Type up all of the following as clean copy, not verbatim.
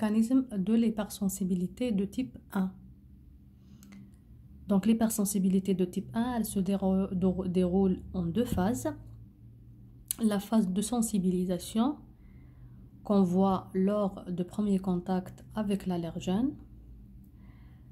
mécanisme de l'hypersensibilité de type 1. Donc l'hypersensibilité de type 1, elle se déroule en deux phases. La phase de sensibilisation qu'on voit lors de premier contact avec l'allergène.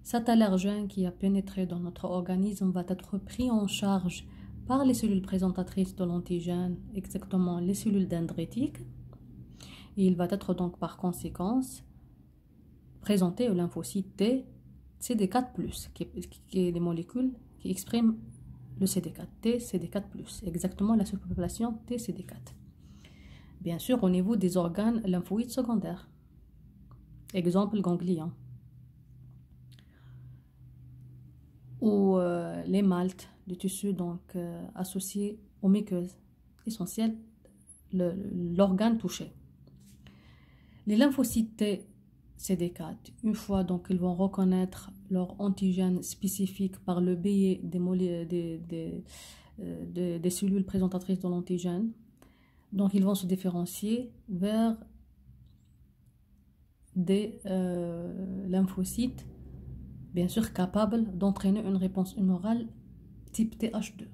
Cet allergène qui a pénétré dans notre organisme va être pris en charge par les cellules présentatrices de l'antigène, exactement les cellules dendritiques. Et il va être donc par conséquence présenté au lymphocyte T, CD4+, qui est les molécules qui expriment le CD4, T, CD4+, exactement la surpopulation T, CD4. Bien sûr, au niveau des organes lymphoïdes secondaires, exemple ganglion, ou les maltes de tissu donc associés aux muqueuses, essentielles, l'organe touché. Les lymphocytes T, CD4, une fois donc ils vont reconnaître leur antigène spécifique par le biais des cellules présentatrices de l'antigène, donc ils vont se différencier vers des lymphocytes bien sûr capables d'entraîner une réponse humorale type Th2.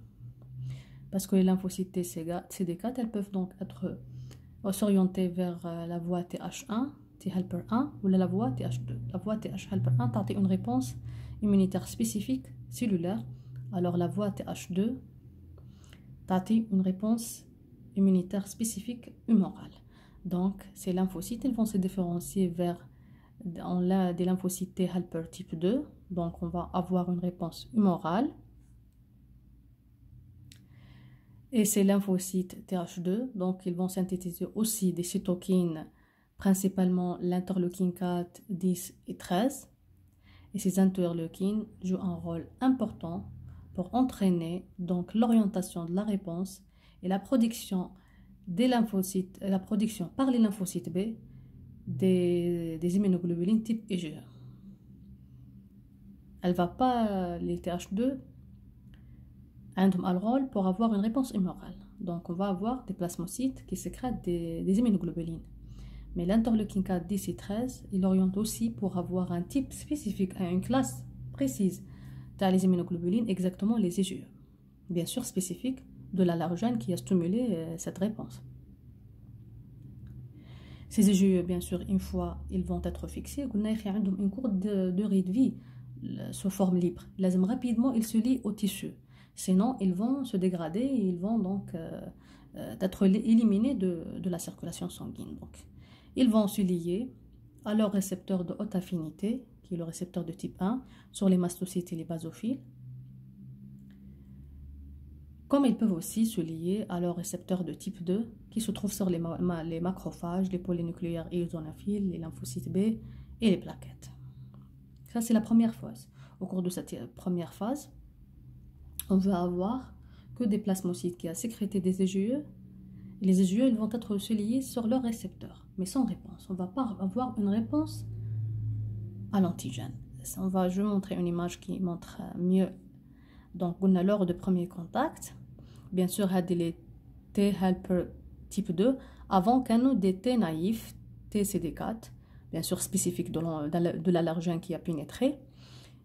Parce que les lymphocytes CD4, elles peuvent donc être s'orienter vers la voie Th1, T helper 1 ou la voie Th2. La voie Th helper 1 tente une réponse immunitaire spécifique cellulaire, alors la voie Th2 tente une réponse immunitaire spécifique humorale. Donc ces lymphocytes ils vont se différencier vers des lymphocytes T helper type 2, donc on va avoir une réponse humorale. Et ces lymphocytes Th2, donc ils vont synthétiser aussi des cytokines, principalement l'interleukine 4, 10 et 13. Et ces interleukines jouent un rôle important pour entraîner donc l'orientation de la réponse et la production des lymphocytes, la production par les lymphocytes B des immunoglobulines type IgE. Elle va pas, les Th2 ont un rôle pour avoir une réponse humorale. Donc on va avoir des plasmocytes qui sécrètent des immunoglobulines. Mais l'interleukine 4, 10 et 13, il oriente aussi pour avoir un type spécifique, une classe précise dans les immunoglobulines, exactement les IgE. Bien sûr spécifique de l'allergène qui a stimulé cette réponse. Ces IgE, bien sûr, une fois ils vont être fixés, on a une courte durée de vie sous forme libre. Lazim rapidement ils se lient au tissu. Sinon, ils vont se dégrader et ils vont donc être éliminés de la circulation sanguine. Donc, ils vont se lier à leur récepteur de haute affinité, qui est le récepteur de type 1, sur les mastocytes et les basophiles. Comme ils peuvent aussi se lier à leur récepteur de type 2, qui se trouve sur les macrophages, les polynucléaires eosinophiles, les lymphocytes B et les plaquettes. Ça, c'est la première phase. Au cours de cette première phase, on va avoir que des plasmocytes qui ont sécrété des IgE. Les IgE ils vont être se liés sur leur récepteur, mais sans réponse. On ne va pas avoir une réponse à l'antigène. Je vais montrer une image qui montre mieux. Donc, on a lors de premier contact, bien sûr, il y a des T helper type 2, avant qu'on ait des T naïfs, TCD4, bien sûr spécifiques de l'allergène qui a pénétré.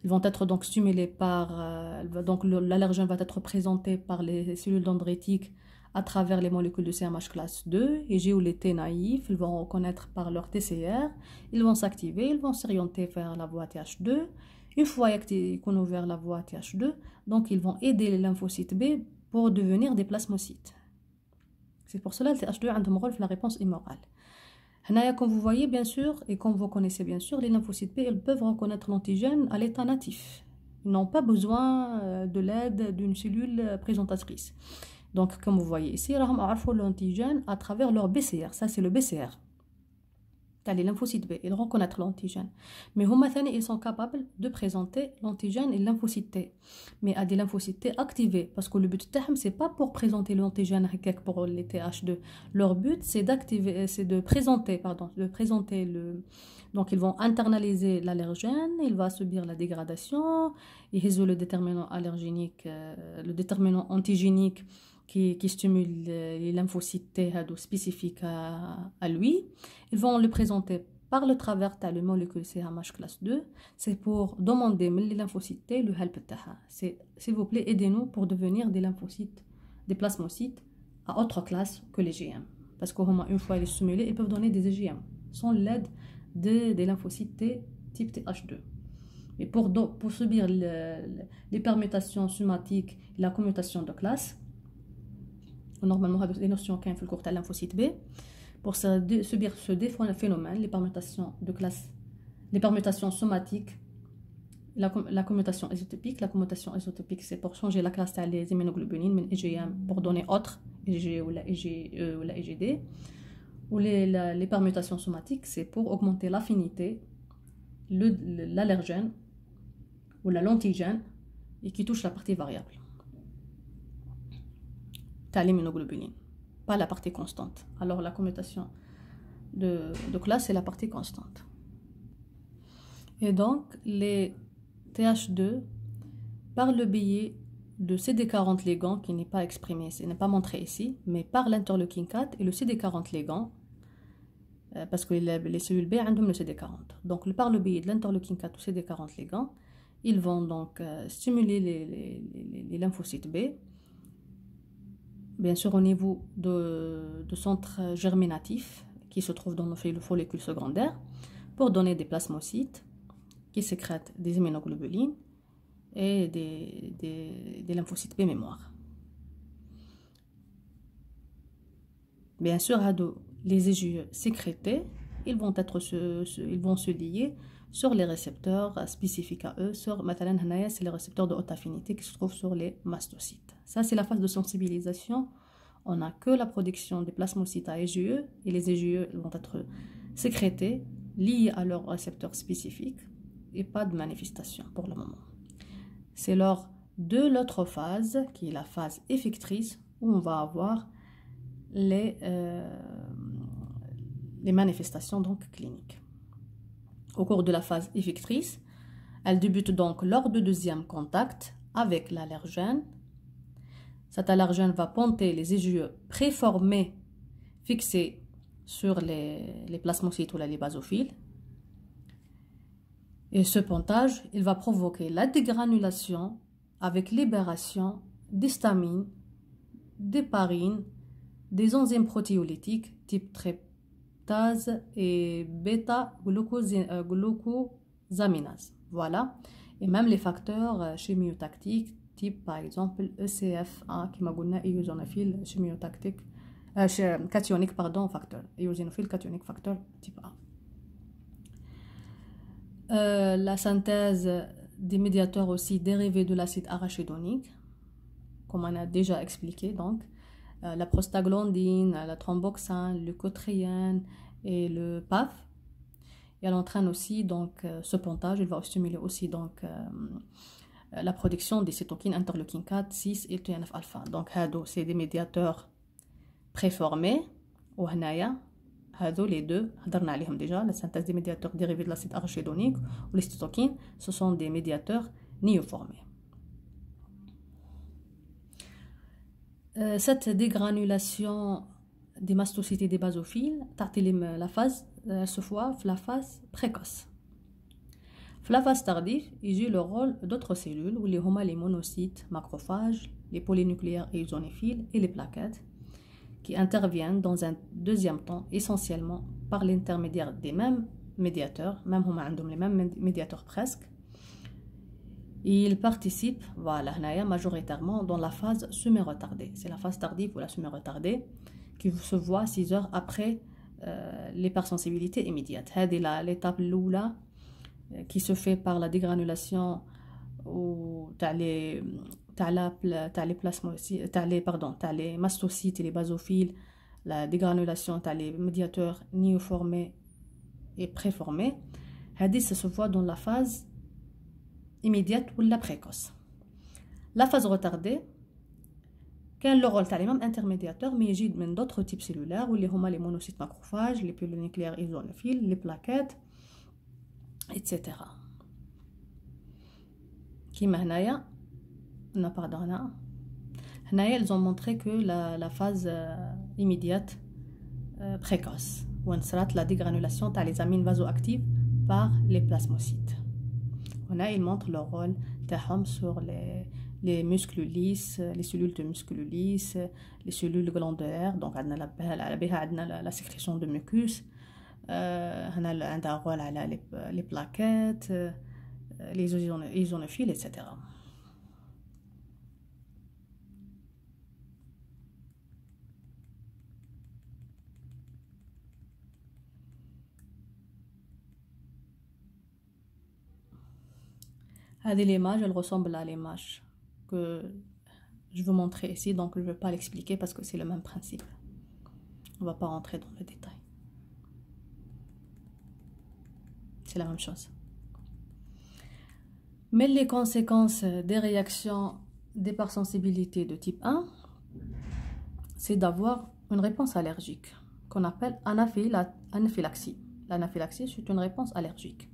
Ils vont être donc stimulés par, donc l'allergène va être présenté par les cellules dendritiques à travers les molécules de CMH classe 2, et ou les T naïfs, ils vont reconnaître par leur TCR, ils vont s'activer, ils vont s'orienter vers la voie Th2. Une fois qu'ils ont ouvert la voie Th2, donc ils vont aider les lymphocytes B pour devenir des plasmocytes. C'est pour cela que le Th2 a un rôle dans la réponse immorale. Comme vous voyez bien sûr, et comme vous connaissez bien sûr, les lymphocytes B ils peuvent reconnaître l'antigène à l'état natif. Ils n'ont pas besoin de l'aide d'une cellule présentatrice. Donc comme vous voyez ici, ils ont l'antigène à travers leur BCR. Ça c'est le BCR. Les lymphocytes B, ils reconnaissent l'antigène. Mais ils sont capables de présenter l'antigène et le lymphocyte T. Mais à des lymphocytes T activés, parce que le but de c'est pas pour présenter l'antigène pour les Th2. Leur but c'est d'activer, c'est de présenter le. Donc ils vont internaliser l'allergène, il va subir la dégradation, ils résolvent le déterminant allergénique, le déterminant antigénique qui stimule les lymphocytes T spécifiques à lui. Ils vont le présenter par le travers de la molécule CHH classe 2, c'est pour demander les lymphocytes T le help تاعها. S'il vous plaît, aidez-nous pour devenir des lymphocytes, des plasmocytes à autre classe que les GM. Parce qu'une fois les stimulés, ils peuvent donner des IgM sans l'aide des lymphocytes T type TH2. Mais pour subir les permutations somatiques et la commutation de classe, normalement, les notions qu'il y a dans le lymphocyte B, pour subir ce phénomène, les permutations de classe, les permutations somatiques, la commutation isotopique. La commutation isotopique, c'est pour changer la classe des immunoglobulines, mais IgM pour donner autre, IgE ou la IgE ou la IgD. Ou les permutations somatiques, c'est pour augmenter l'affinité, l'allergène ou l'antigène et qui touche la partie variable. T'as l'immunoglobuline, pas la partie constante. Alors la commutation de classe, c'est la partie constante. Et donc, les TH2, par le biais de CD40 ligand, qui n'est pas exprimé, ce n'est pas montré ici, mais par l'interleukine 4 et le CD40 ligand, parce que les cellules B ont le CD40. Donc, par le biais de l'interleukine 4 ou CD40 ligand, ils vont donc stimuler les lymphocytes B, bien sûr au niveau de centres germinatifs qui se trouvent dans nos follicules secondaires, pour donner des plasmocytes qui sécrètent des immunoglobulines et des lymphocytes B mémoire. Bien sûr, les IgE sécrétés, ils vont se lier sur les récepteurs spécifiques à eux, c'est les récepteurs de haute affinité qui se trouvent sur les mastocytes. Ça, c'est la phase de sensibilisation. On n'a que la production des plasmocytes à IgE, et les IgE vont être sécrétés, liés à leurs récepteurs spécifiques, et pas de manifestation pour le moment. C'est lors de l'autre phase, qui est la phase effectrice, où on va avoir les manifestations donc cliniques. Au cours de la phase effectrice, elle débute donc lors du deuxième contact avec l'allergène. Cet allergène va ponter les IgE préformés fixés sur les plasmocytes ou les basophiles. Et ce pontage, il va provoquer la dégranulation avec libération d'histamine, d'héparine, des enzymes protéolytiques type tryptase et bêta-glucosaminase. Voilà. Et même les facteurs chimiotactiques type par exemple ECF1 qui m'a donné eosinophile chimiotactique cationique facteur eosinophile cationique facteur type A. La synthèse des médiateurs aussi dérivés de l'acide arachidonique, comme on a déjà expliqué, donc la prostaglandine, la thromboxane, le cotriène et le PAF. Et elle entraîne aussi donc ce pontage, il va stimuler aussi donc la production des cytokines interleukine 4, 6 et TNF alpha. Donc c'est des médiateurs préformés ou hanaya. Les deux, déjà, la synthèse des médiateurs dérivés de l'acide arachidonique ou les cytokines, ce sont des médiateurs néoformés. Cette dégranulation des mastocytes et des basophiles, la phase se voit la phase précoce. La phase tardive, il joue le rôle d'autres cellules, où les monocytes, macrophages, les polynucléaires et eosinophiles et les plaquettes, qui interviennent dans un deuxième temps essentiellement par l'intermédiaire des mêmes médiateurs, même les mêmes médiateurs presque. Et ils participent majoritairement dans la phase semi-retardée. C'est la phase tardive ou la semi-retardée qui se voit 6 heures après l'hypersensibilité immédiate. C'est l'étape l'oula qui se fait par la dégranulation ou les mastocytes et les basophiles, la dégranulation les médiateurs néoformés et préformés. Ça se voit dans la phase immédiate ou la précoce. La phase retardée, كان le rôle les mêmes intermédiateurs mais يجي من d'autres types cellulaires واللي هما les monocytes macrophages, les polynucléaires eosinophiles, les plaquettes, etc. كيما هنايا ils ont montré que la phase immédiate précoce وين صرات la dégranulation تاع les amines vasoactives par les plasmocytes. On a, ils montrent leur rôle تاعهم sur les muscles lisses, les cellules de muscles lisses, les cellules glandulaires. Donc عندنا la sécrétion de mucus. هنا عندها rôle على les plaquettes, les eosinophiles, etc. L'image, elle ressemble à l'image que je veux montrer ici, donc je ne vais pas l'expliquer parce que c'est le même principe. On ne va pas rentrer dans le détail. C'est la même chose. Mais les conséquences des réactions d'hypersensibilité de type 1, c'est d'avoir une réponse allergique qu'on appelle anaphylaxie. L'anaphylaxie, c'est une réponse allergique.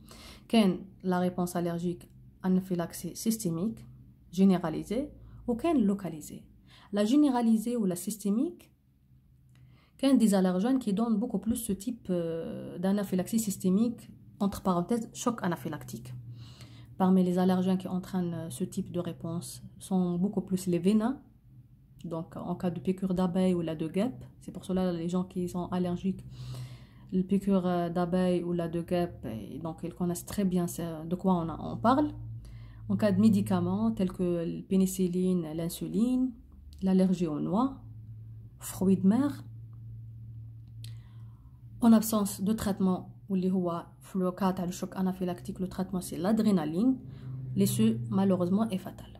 Quelle la réponse allergique anaphylaxie systémique, généralisée, ou quelle localisée. La généralisée ou la systémique, quelle des allergènes qui donnent beaucoup plus ce type d'anaphylaxie systémique, entre parenthèses, choc anaphylactique. Parmi les allergènes qui entraînent ce type de réponse sont beaucoup plus les vénins, donc en cas de piqûre d'abeille ou la de guêpe. C'est pour cela que les gens qui sont allergiques, les piqûres d'abeille ou la de guêpe, donc ils connaissent très bien de quoi on parle. En cas de médicaments tels que la pénicilline, l'insuline, l'allergie aux noix, fruits de mer, en absence de traitement, ou le cas de choc anaphylactique, le traitement c'est l'adrénaline, l'issue malheureusement est fatale.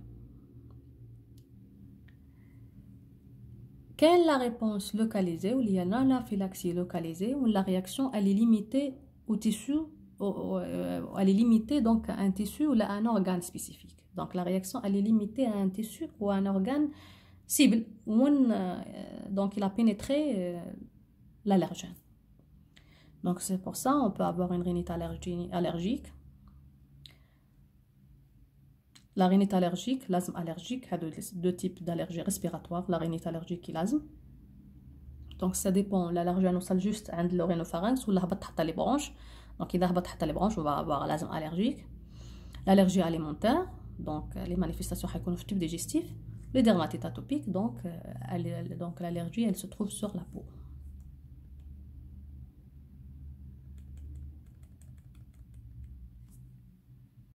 Quelle est la réponse localisée, ou il y a l'anaphylaxie localisée, où la réaction elle est limitée au tissu, elle est limitée donc à un tissu ou à un organe spécifique. Donc la réaction elle est limitée à un tissu ou à un organe cible, où donc il a pénétré l'allergène. Donc c'est pour ça on peut avoir une rhinite allergique. La rhinite allergique, l'asthme allergique, il y a deux types d'allergies respiratoires, la rhinite allergique et l'asthme. Donc ça dépend, l'allergène وصل juste عند l'orénopharynx ou هبط حتى les branches. Donc إذا هبط حتى les branches, on va avoir l'asthme allergique. L'allergie alimentaire, donc les manifestations هيكونوا في التube digestif. Le dermatite atopique, donc l'allergie elle se trouve sur la peau.